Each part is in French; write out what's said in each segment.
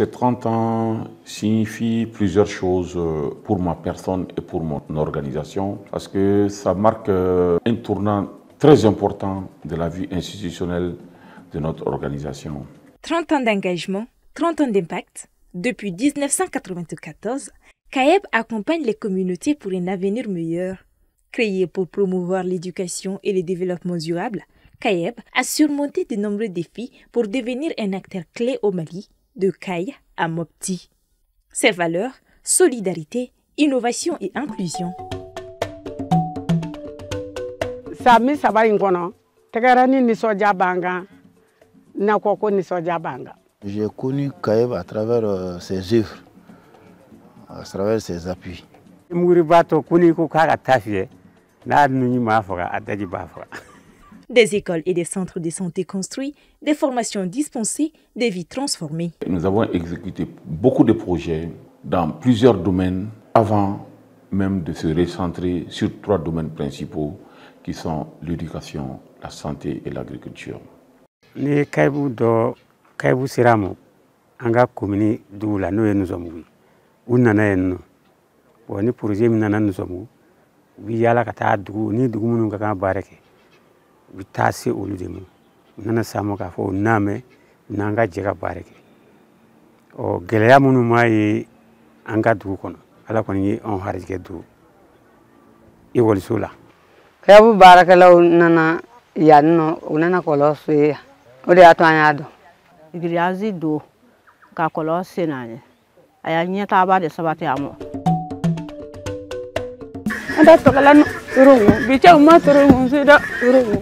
Ces 30 ans signifient plusieurs choses pour ma personne et pour mon organisation, parce que ça marque un tournant très important de la vie institutionnelle de notre organisation. 30 ans d'engagement, 30 ans d'impact. Depuis 1994, CAEB accompagne les communautés pour un avenir meilleur. Créé pour promouvoir l'éducation et le développement durable, CAEB a surmonté de nombreux défis pour devenir un acteur clé au Mali, de Kayes à Mopti. Ses valeurs, solidarité, innovation et inclusion. J'ai connu CAEB à travers ses œuvres, à travers ses appuis. Des écoles et des centres de santé construits, des formations dispensées, des vies transformées. Nous avons exécuté beaucoup de projets dans plusieurs domaines avant même de se recentrer sur 3 domaines principaux qui sont l'éducation, la santé et l'agriculture. Ni kaibu do kaibu siramu anga komini dula no yenu zomu unana yenu woni projet mi nana zomu wi yala kata dugu ni dugu munu ka bareke wi tasi oludemu nana samo ka fo name nanga jega bareke o geleya munu mai anga dugu kono ala koni on harje du e wol sula kaibu baraka law nana yanno unana kolosu o de atanyado igriazi do ka kolo senanye aya nyeta ba de sabati amo ada tokala urungu bicha uma turungu sida urungu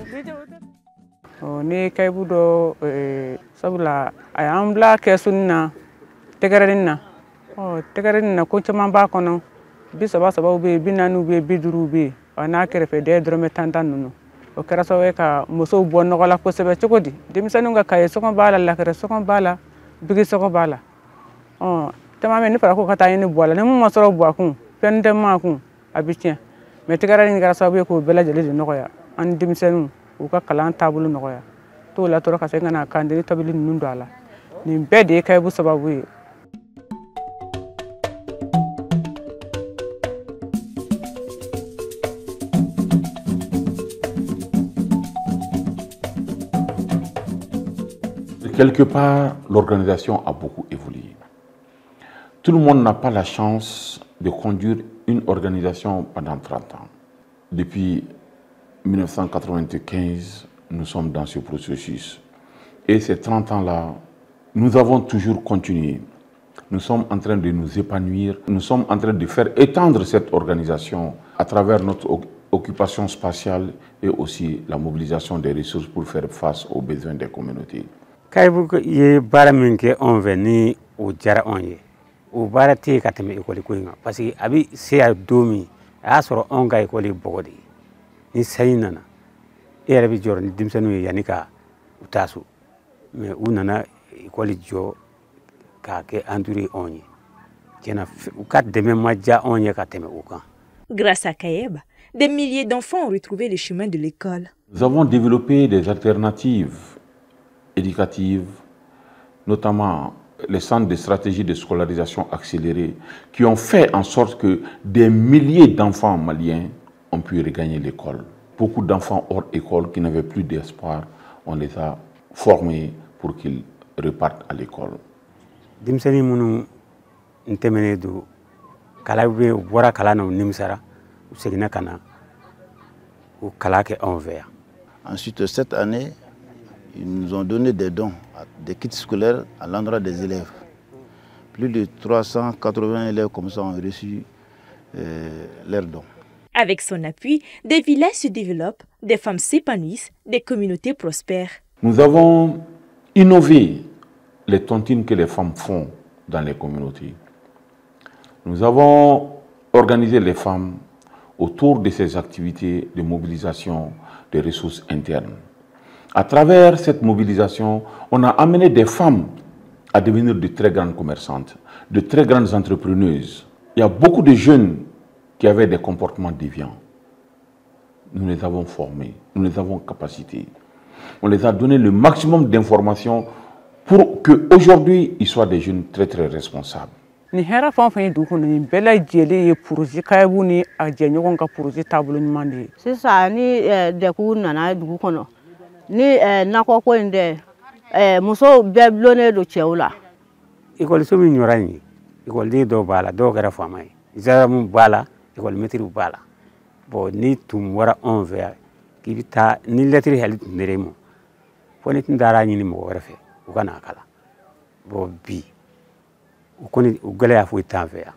o ne kaybu do sabula aya ambla kesunna tegarinna o tegarinna ko chama ba kono bi saba ube binanu be biduru be ana kerefe de drome tantanunu o kera so ka muso bonno wala ko sebe chokodi demisanu nga kay sokon bala la kera sokon bala bigi sokon bala o tamame ni para ko kata ni bola ni mo soro bo akun pende ma kun abitien me tegara ni gara sabu ko bela jeli no ya an demisanu o ka kalan tabulu no ya to la to ka se ngana kandini tabili nundu ala ni bede kay bu sababu. Quelque part, l'organisation a beaucoup évolué. Tout le monde n'a pas la chance de conduire une organisation pendant 30 ans. Depuis 1995, nous sommes dans ce processus. Et ces 30 ans-là, nous avons toujours continué. Nous sommes en train de nous épanouir. Nous sommes en train de faire étendre cette organisation à travers notre occupation spatiale et aussi la mobilisation des ressources pour faire face aux besoins des communautés. Kaibu ye bara minke on veni o jara onye o bara te kateme ekoli kuinga parce que abi se a domi a soro onga ekoli bogodi ni sayinana e rabi jor ni dimsanu yanika utasu mais unana ekoli jo ka ke anduri onye kena kat deme maja onye kateme uka. Grâce à CAEB, des milliers d'enfants ont retrouvé le chemin de l'école. Nous avons développé des alternatives éducatives, notamment les centres de stratégie de scolarisation accélérée, qui ont fait en sorte que des milliers d'enfants maliens ont pu regagner l'école. Beaucoup d'enfants hors école qui n'avaient plus d'espoir, on les a formés pour qu'ils repartent à l'école. Dimsani munu ntemene du kalabe wara kalana nimsara usegina kana ou kalake envers. Ensuite, cette année, ils nous ont donné des dons, des kits scolaires à l'endroit des élèves. Plus de 380 élèves comme ça ont reçu leurs dons. Avec son appui, des villages se développent, des femmes s'épanouissent, des communautés prospèrent. Nous avons innové les tontines que les femmes font dans les communautés. Nous avons organisé les femmes autour de ces activités de mobilisation des ressources internes. À travers cette mobilisation, on a amené des femmes à devenir de très grandes commerçantes, de très grandes entrepreneuses. Il y a beaucoup de jeunes qui avaient des comportements déviants. Nous les avons formés, nous les avons capacités. On les a donné le maximum d'informations pour qu'aujourd'hui, ils soient des jeunes très très responsables. Ni hera fan fan du kono ni bela jele ye projet kaybu ni a jenyo ka projet tablo ni mande sisa ni de ku nana du kono ni nako ko inde muso beblone do chewla école so mi ñorani école di do bala do gara famay isa mu bala école metri bala bo ni tum wara on ver ki bita ni lettre halit neremo foni tindara ni mo wara fe u kana kala bo bi u koni u gele afu tanfea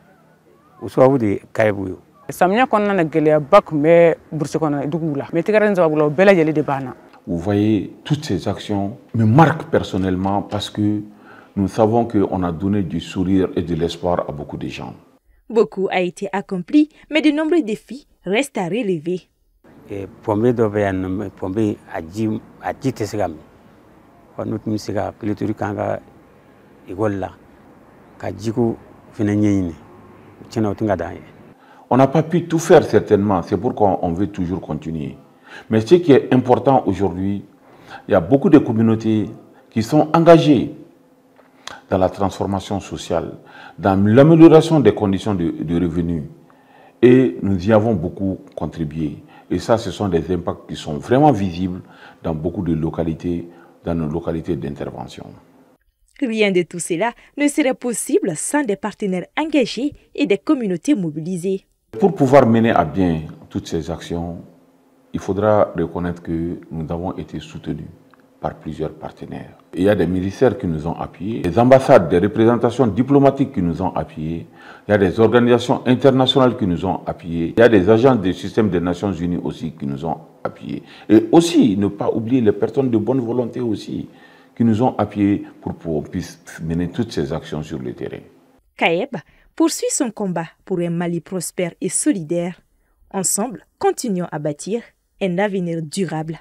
u so wudi kaybu yo samnya konna na gele bak me bourse konna dugula me tigaren zabulo bela jeli de bana. Vous voyez, toutes ces actions me marquent personnellement parce que nous savons qu'on a donné du sourire et de l'espoir à beaucoup de gens. Beaucoup a été accompli, mais de nombreux défis restent à relever. Et pombe do be an pombe aji tesegam on nous siga piloturi kanga igolla ka jiku fina nyini tino tinga daye. On n'a pas pu tout faire certainement, c'est pourquoi on veut toujours continuer. Mais ce qui est important aujourd'hui, il y a beaucoup de communautés qui sont engagées dans la transformation sociale, dans l'amélioration des conditions de revenus. Et nous y avons beaucoup contribué. Et ça, ce sont des impacts qui sont vraiment visibles dans beaucoup de localités, dans nos localités d'intervention. Rien de tout cela ne serait possible sans des partenaires engagés et des communautés mobilisées. Pour pouvoir mener à bien toutes ces actions, il faudra reconnaître que nous avons été soutenus par plusieurs partenaires. Il y a des ministères qui nous ont appuyés, des ambassades, des représentations diplomatiques qui nous ont appuyés, il y a des organisations internationales qui nous ont appuyés, il y a des agences du système des Nations Unies aussi qui nous ont appuyés. Et aussi, ne pas oublier les personnes de bonne volonté aussi qui nous ont appuyés pour qu'on puisse mener toutes ces actions sur le terrain. CAEB poursuit son combat pour un Mali prospère et solidaire. Ensemble, continuons à bâtir un avenir durable.